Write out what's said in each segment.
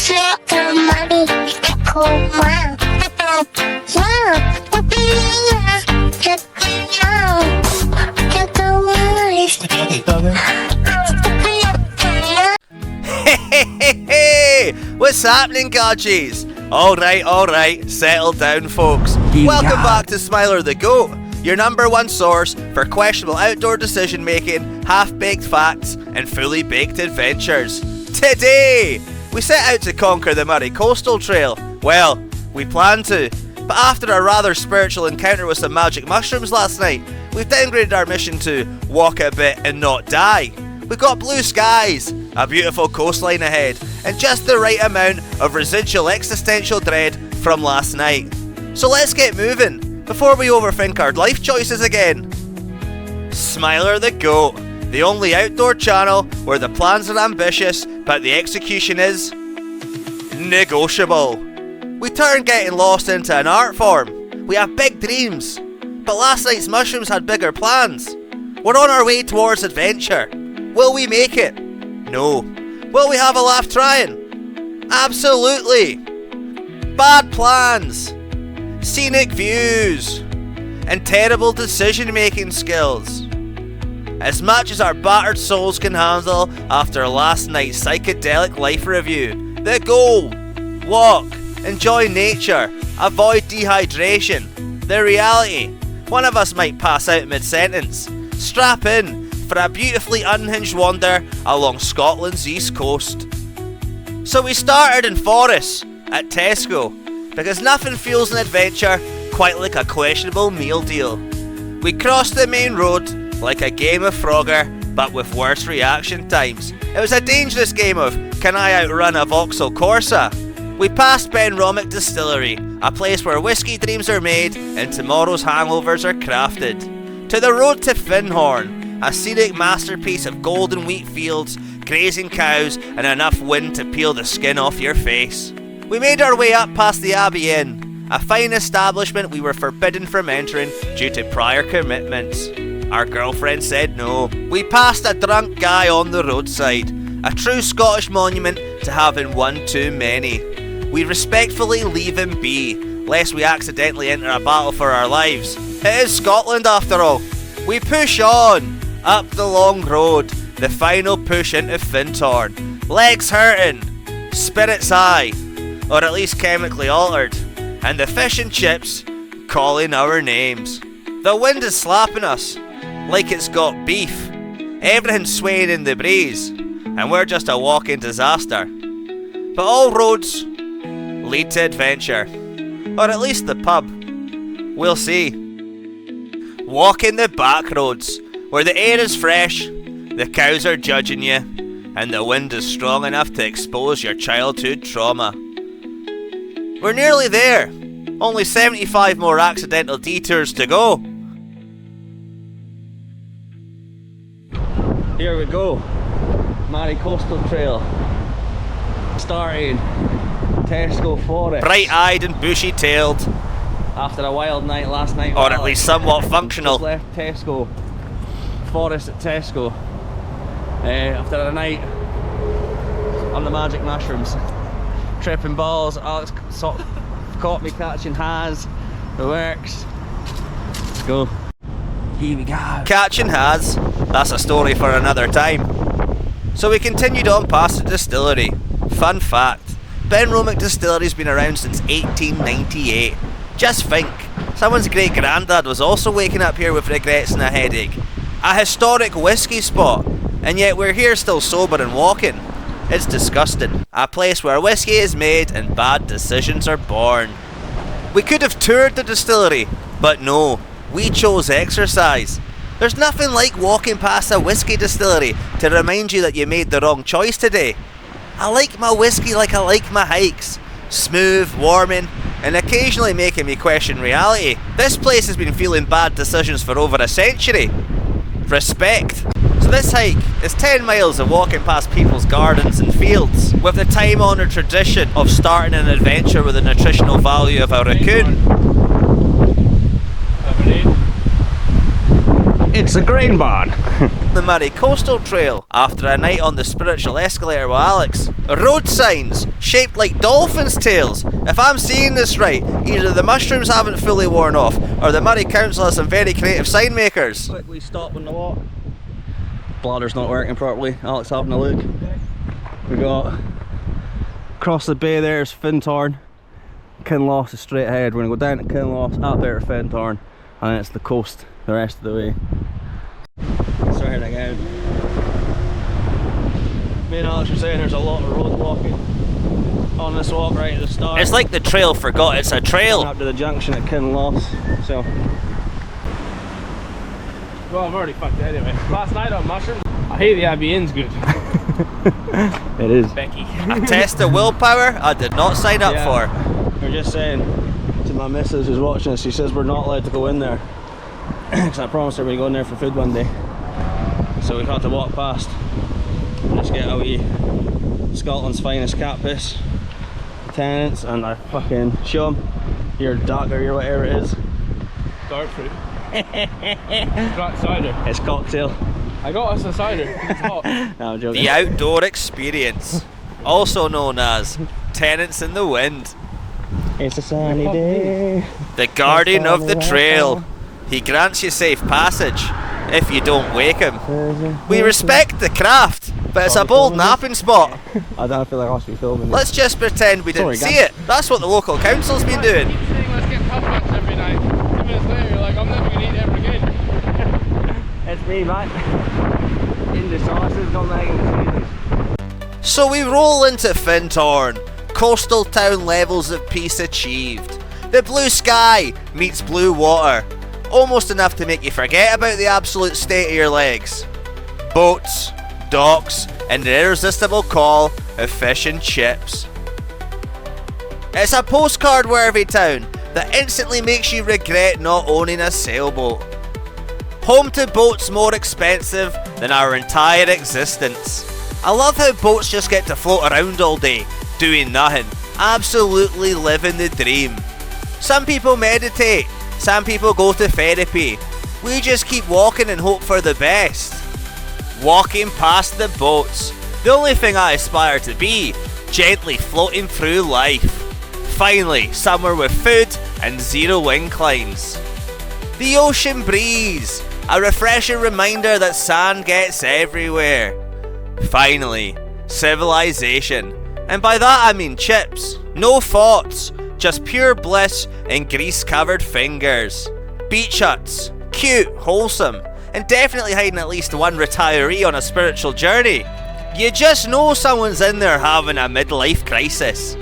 Hey, what's happening, Godgies? Alright, settle down, folks. Welcome back to SmilerTheGoat, your number one source for questionable outdoor decision making, half-baked facts, and fully baked adventures. Today, we set out to conquer the Moray Coastal Trail. Well, we plan to, but after a rather spiritual encounter with some magic mushrooms last night, we've downgraded our mission to walk a bit and not die. We've got blue skies, a beautiful coastline ahead, and just the right amount of residual existential dread from last night. So let's get moving, before we overthink our life choices again. SmilerTheGoat, the only outdoor channel where the plans are ambitious, but the execution is negotiable. We turn getting lost into an art form. We have big dreams, but last night's mushrooms had bigger plans. We're on our way towards adventure. Will we make it? No. Will we have a laugh trying? Absolutely. Bad plans, scenic views, and terrible decision-making skills. As much as our battered souls can handle after last night's psychedelic life review, the goal: walk, enjoy nature, avoid dehydration. The reality: one of us might pass out mid-sentence. Strap in for a beautifully unhinged wander along Scotland's east coast. So we started in Forres at Tesco, because nothing feels an adventure quite like a questionable meal deal. We crossed the main road like a game of Frogger, but with worse reaction times. It was a dangerous game of can I outrun a Vauxhall Corsa? We passed Benromic Distillery, a place where whiskey dreams are made and tomorrow's hangovers are crafted. To the road to Findhorn, a scenic masterpiece of golden wheat fields, grazing cows, and enough wind to peel the skin off your face. We made our way up past the Abbey Inn, a fine establishment we were forbidden from entering due to prior commitments. Our girlfriend said no. We passed a drunk guy on the roadside, a true Scottish monument to having one too many. We respectfully leave him be, lest we accidentally enter a battle for our lives. It is Scotland after all. We push on, up the long road, the final push into Findhorn. Legs hurting, spirits high, or at least chemically altered, and the fish and chips calling our names. The wind is slapping us like it's got beef. Everything's swaying in the breeze, and we're just a walking disaster. But all roads lead to adventure, or at least the pub. We'll see. Walking the back roads, where the air is fresh, the cows are judging you, and the wind is strong enough to expose your childhood trauma. We're nearly there. Only 75 more accidental detours to go. Here we go. Moray Coastal Trail. Starting Tesco Forest. Bright-eyed and bushy-tailed. After a wild night last night. Or at least somewhat functional. Just left Tesco. Forest at Tesco. After a night on the magic mushrooms. Tripping balls. Alex caught me catching has. The works. Let's go. Here we go. Catching has. That's a story for another time. So we continued on past the distillery. Fun fact: Benromic Distillery's been around since 1898. Just think, someone's great granddad was also waking up here with regrets and a headache. A historic whiskey spot, and yet we're here still sober and walking. It's disgusting. A place where whiskey is made and bad decisions are born. We could have toured the distillery, but no, we chose exercise. There's nothing like walking past a whiskey distillery to remind you that you made the wrong choice today. I like my whiskey like I like my hikes. Smooth, warming, and occasionally making me question reality. This place has been feeling bad decisions for over a century. Respect. So this hike is 10 miles of walking past people's gardens and fields, with the time-honoured tradition of starting an adventure with the nutritional value of a raccoon. It's a grain barn. The Moray Coastal Trail after a night on the spiritual escalator with Alex. Road signs shaped like dolphins' tails. If I'm seeing this right, either the mushrooms haven't fully worn off or the Moray Council has some very creative sign makers. Quickly stop on the walk. Bladder's not working properly. Alex having a look. We got across the bay there's Findhorn. Kinloss is straight ahead. We're going to go down to Kinloss, up there to Findhorn, and then it's the coast the rest of the way. Sorry again. Me and Alex were saying there's a lot of road blocking on this walk right at the start. It's like the trail forgot it's a trail. Up to the junction at Kinloss, so. Well, I'm already fucked anyway. Last night on mushrooms, I hate the Avienne's good. It is. Becky. A test of willpower I did not sign up for. We're just saying to my missus who's watching us, she says we're not allowed to go in there. Because I promised her we'd go in there for food one day. So we've had to walk past and just get a wee Scotland's finest cat piss. Tenants, and I fucking show them your darker, your whatever it is. Dark fruit. Got cider. It's cocktail. I got us a cider. It's hot. No, I'm joking. The outdoor experience, also known as Tenants in the Wind. It's a sunny day. The guardian of the trail. He grants you safe passage if you don't wake him. We respect the craft, but it's a bold napping spot. I don't feel like I should be filming this. Let's just pretend we didn't Sorry, see it. That's what the local council's been doing. Keep saying let's get puff lunch every night. 2 minutes later, you're like, I'm never gonna eat ever again. It's me, mate. In the sauces, don't make it. So we roll into Findhorn. Coastal town levels of peace achieved. The blue sky meets blue water. Almost enough to make you forget about the absolute state of your legs. Boats, docks, and the irresistible call of fish and chips. It's a postcard-worthy town that instantly makes you regret not owning a sailboat. Home to boats more expensive than our entire existence. I love how boats just get to float around all day, doing nothing, absolutely living the dream. Some people meditate, some people go to therapy. We just keep walking and hope for the best. Walking past the boats, the only thing I aspire to be, gently floating through life. Finally, somewhere with food and zero inclines. The ocean breeze, a refreshing reminder that sand gets everywhere. Finally, civilization. And by that I mean chips. No thoughts, just pure bliss and grease-covered fingers. Beach huts, cute, wholesome, and definitely hiding at least one retiree on a spiritual journey. You just know someone's in there having a midlife crisis.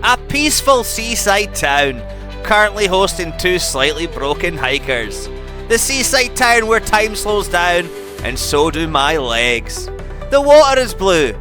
A peaceful seaside town, currently hosting 2 slightly broken hikers. The seaside town where time slows down, and so do my legs. The water is blue,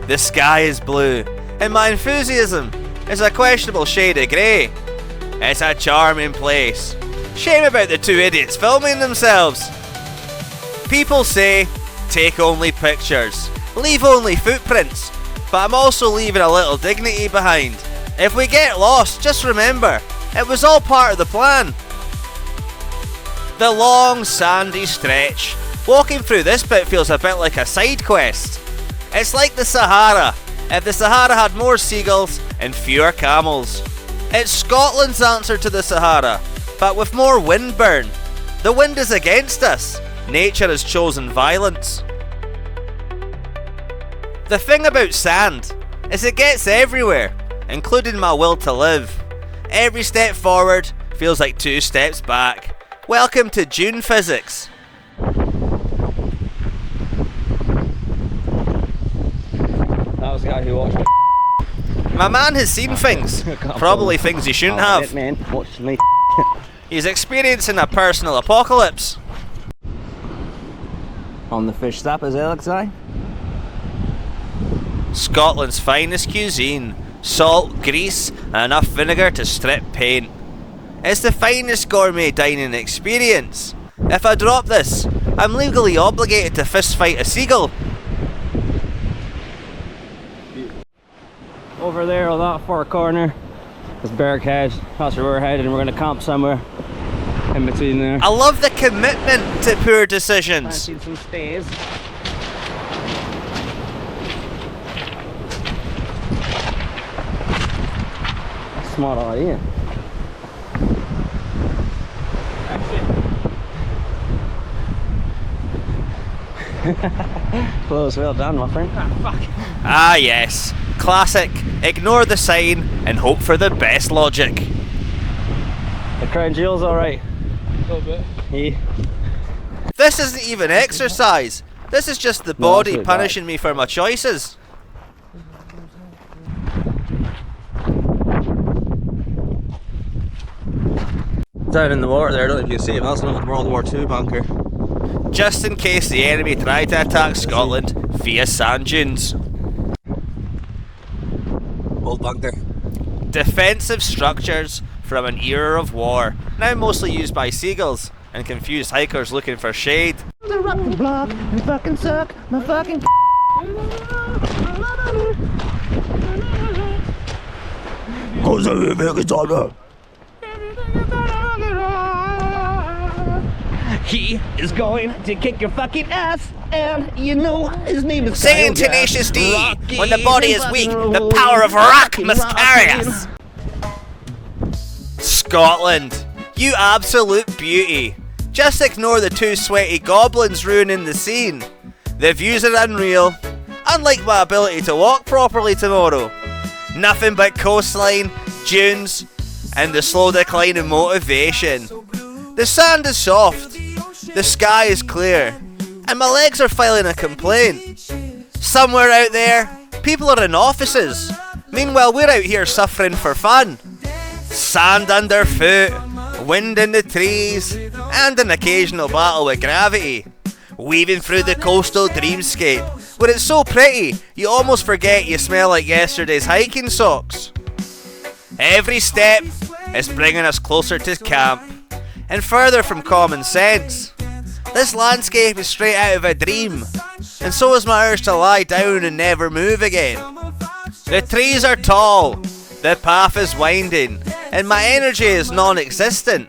the sky is blue, and my enthusiasm is a questionable shade of grey. It's a charming place. Shame about the 2 idiots filming themselves. People say, take only pictures, leave only footprints, but I'm also leaving a little dignity behind. If we get lost, just remember, it was all part of the plan. The long sandy stretch. Walking through this bit feels a bit like a side quest. It's like the Sahara, if the Sahara had more seagulls and fewer camels. It's Scotland's answer to the Sahara, but with more windburn. The wind is against us. Nature has chosen violence. The thing about sand is it gets everywhere, including my will to live. Every step forward feels like 2 steps back. Welcome to Dune physics. That was the guy who watched me. My man has seen things, probably things he shouldn't have. Man, watch me. He's experiencing a personal apocalypse. On the fish snappers, Alex, aye? Scotland's finest cuisine, salt, grease, and enough vinegar to strip paint. It's the finest gourmet dining experience. If I drop this, I'm legally obligated to fistfight a seagull. Over there on that far corner is Berghead. That's where we're headed, and we're going to camp somewhere in between there. I love the commitment to poor decisions. Fancy some stays. Smart idea. Close, well done, my friend. Ah yes, classic, ignore the sign and hope for the best logic. The crown jewel's alright. A little bit. Yeah. This isn't even exercise, this is just the No, body that's it, punishing me for my choices. Down in the water there, I don't know if you can see it, that's another World War II bunker. Just in case the enemy tried to attack Scotland via sand dunes. Old bunker. Defensive structures from an era of war, now mostly used by seagulls and confused hikers looking for shade. The rock the block and fucking suck my fucking He is going to kick your fucking ass, and you know his name is Singing Tenacious D, when the body is weak, the power of rock must carry us. Scotland, you absolute beauty. Just ignore the two sweaty goblins ruining the scene. The views are unreal, unlike my ability to walk properly tomorrow. Nothing but coastline, dunes, and the slow decline in motivation. The sand is soft, the sky is clear, and my legs are filing a complaint. Somewhere out there, people are in offices. Meanwhile, we're out here suffering for fun. Sand underfoot, wind in the trees, and an occasional battle with gravity. Weaving through the coastal dreamscape, where it's so pretty, you almost forget you smell like yesterday's hiking socks. Every step is bringing us closer to camp, and further from common sense. This landscape is straight out of a dream, and so is my urge to lie down and never move again. The trees are tall, the path is winding, and my energy is non-existent.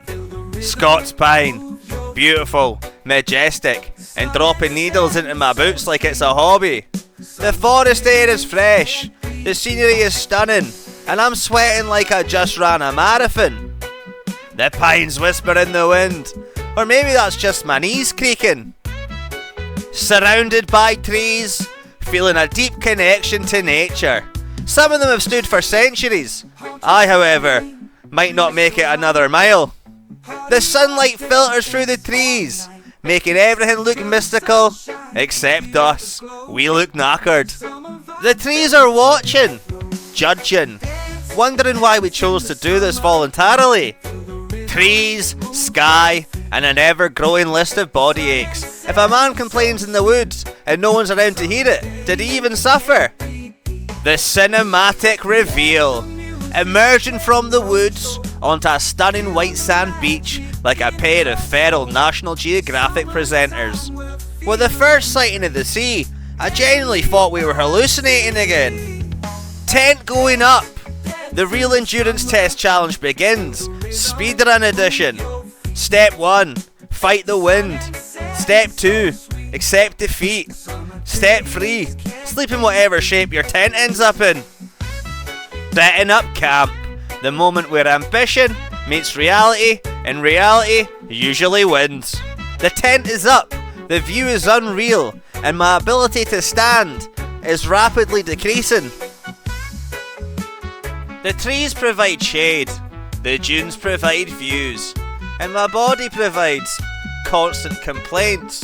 Scots pine, beautiful, majestic, and dropping needles into my boots like it's a hobby. The forest air is fresh, the scenery is stunning, and I'm sweating like I just ran a marathon. The pines whisper in the wind, or maybe that's just my knees creaking. Surrounded by trees, feeling a deep connection to nature. Some of them have stood for centuries. I, however, might not make it another mile. The sunlight filters through the trees, making everything look mystical, except us. We look knackered. The trees are watching, judging, wondering why we chose to do this voluntarily. Trees, sky, and an ever-growing list of body aches. If a man complains in the woods and no one's around to hear it, did he even suffer? The cinematic reveal. Emerging from the woods onto a stunning white sand beach like a pair of feral National Geographic presenters. With the first sighting of the sea, I genuinely thought we were hallucinating again. Tent going up. The real endurance test challenge begins. Speedrun edition. Step 1. Fight the wind. Step 2. Accept defeat. Step 3. Sleep in whatever shape your tent ends up in. Setting up camp. The moment where ambition meets reality, and reality usually wins. The tent is up. The view is unreal, and my ability to stand is rapidly decreasing. The trees provide shade, the dunes provide views, and my body provides constant complaints.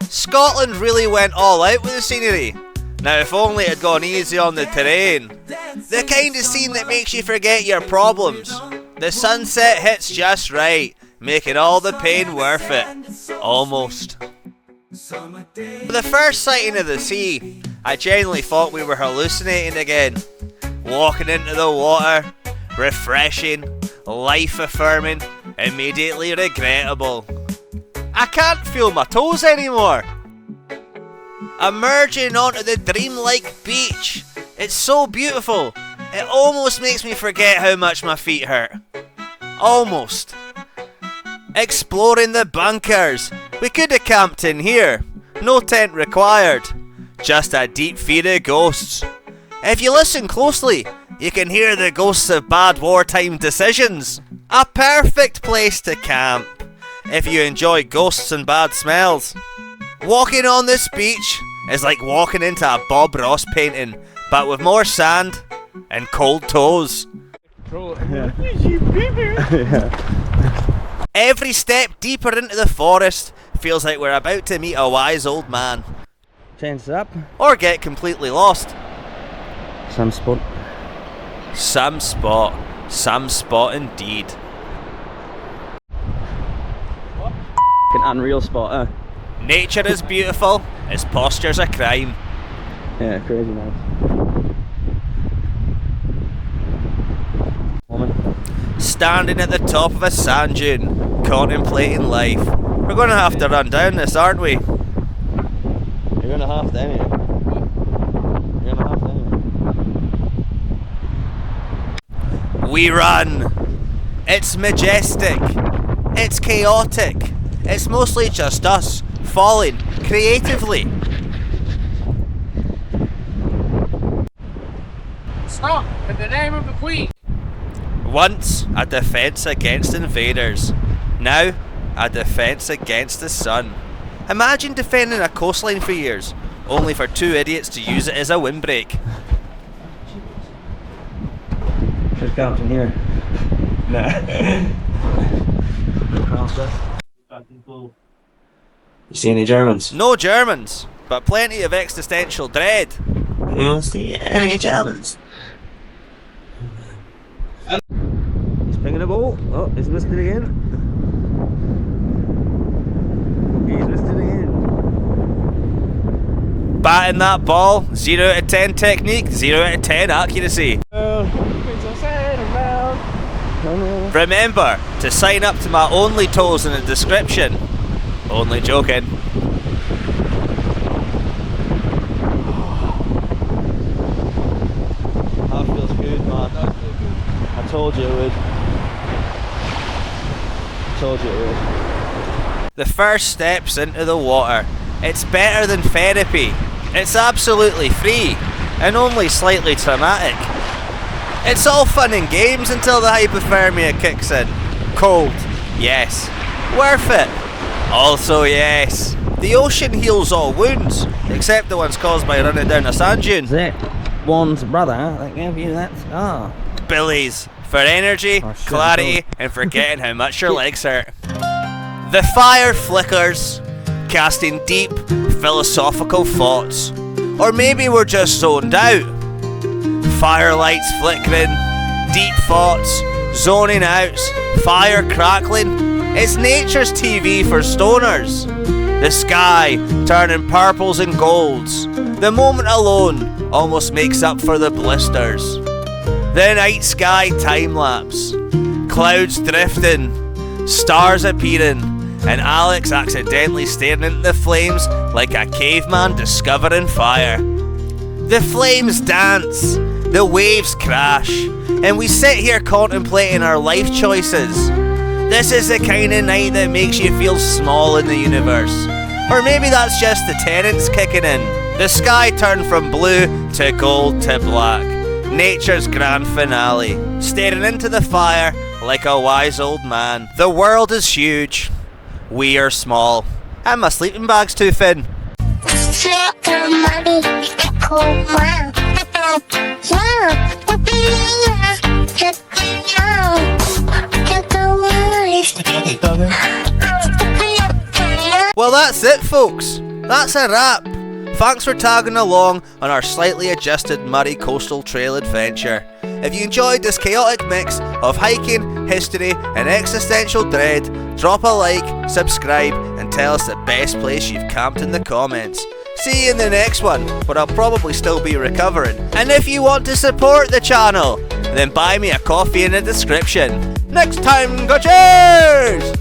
Scotland really went all out with the scenery. Now if only it had gone easy on the terrain. The kind of scene that makes you forget your problems. The sunset hits just right, making all the pain worth it. Almost. For the first sighting of the sea, I genuinely thought we were hallucinating again. Walking into the water, refreshing, life-affirming, immediately regrettable. I can't feel my toes anymore. Emerging onto the dreamlike beach. It's so beautiful, it almost makes me forget how much my feet hurt. Almost. Exploring the bunkers. We could have camped in here. No tent required. Just a deep fear of ghosts. If you listen closely, you can hear the ghosts of bad wartime decisions. A perfect place to camp if you enjoy ghosts and bad smells. Walking on this beach is like walking into a Bob Ross painting, but with more sand and cold toes. Every step deeper into the forest feels like we're about to meet a wise old man. Change it up. Or get completely lost. Some spot. Some spot. Some spot indeed. An unreal spot, Nature is beautiful, his posture's a crime. Yeah, crazy nice. Standing at the top of a sand dune, contemplating life. We're going to have to run down this, aren't we? You're going to have to anyway. You're going to have to anyway. We run. It's majestic. It's chaotic. It's mostly just us, falling creatively. Stop! In the name of the Queen! Once a defence against invaders, now a defence against the sun. Imagine defending a coastline for years, only for two idiots to use it as a windbreak. Just camped in here. Nah. You see any Germans? No Germans, but plenty of existential dread. You don't see any Germans. He's pinging a ball. Oh, he's missed it again. He's missed it again. Batting that ball, 0 out of 10 technique, 0 out of 10 accuracy. Remember to sign up to my only toes in the description. Only joking. That feels good, man. I told you it would. I told you it would. The first steps into the water. It's better than therapy. It's absolutely free and only slightly traumatic. It's all fun and games until the hypothermia kicks in. Cold, yes. Worth it. Also yes. The ocean heals all wounds, except the ones caused by running down a sand dune. Is that one's brother that gave you that scar? Billies. For energy, Oh, shit, clarity, and forgetting how much your legs hurt. The fire flickers, casting deep, philosophical thoughts. Or maybe we're just zoned out. Firelights flickering, deep thoughts, zoning out, fire crackling. It's nature's TV for stoners. The sky turning purples and golds. The moment alone almost makes up for the blisters. The night sky time-lapse. Clouds drifting, stars appearing, and Alex accidentally staring into the flames like a caveman discovering fire. The flames dance, the waves crash, and we sit here contemplating our life choices. This is the kind of night that makes you feel small in the universe. Or maybe that's just the tenants kicking in. The sky turned from blue to gold to black. Nature's grand finale. Staring into the fire like a wise old man. The world is huge. We are small. And my sleeping bag's too thin. Well, that's it, folks. That's a wrap. Thanks for tagging along on our slightly adjusted Moray Coastal Trail adventure. If you enjoyed this chaotic mix of hiking, history, and existential dread, drop a like, subscribe, and tell us the best place you've camped in the comments. See you in the next one, where I'll probably still be recovering. And if you want to support the channel, then buy me a coffee in the description. Next time, go cheers!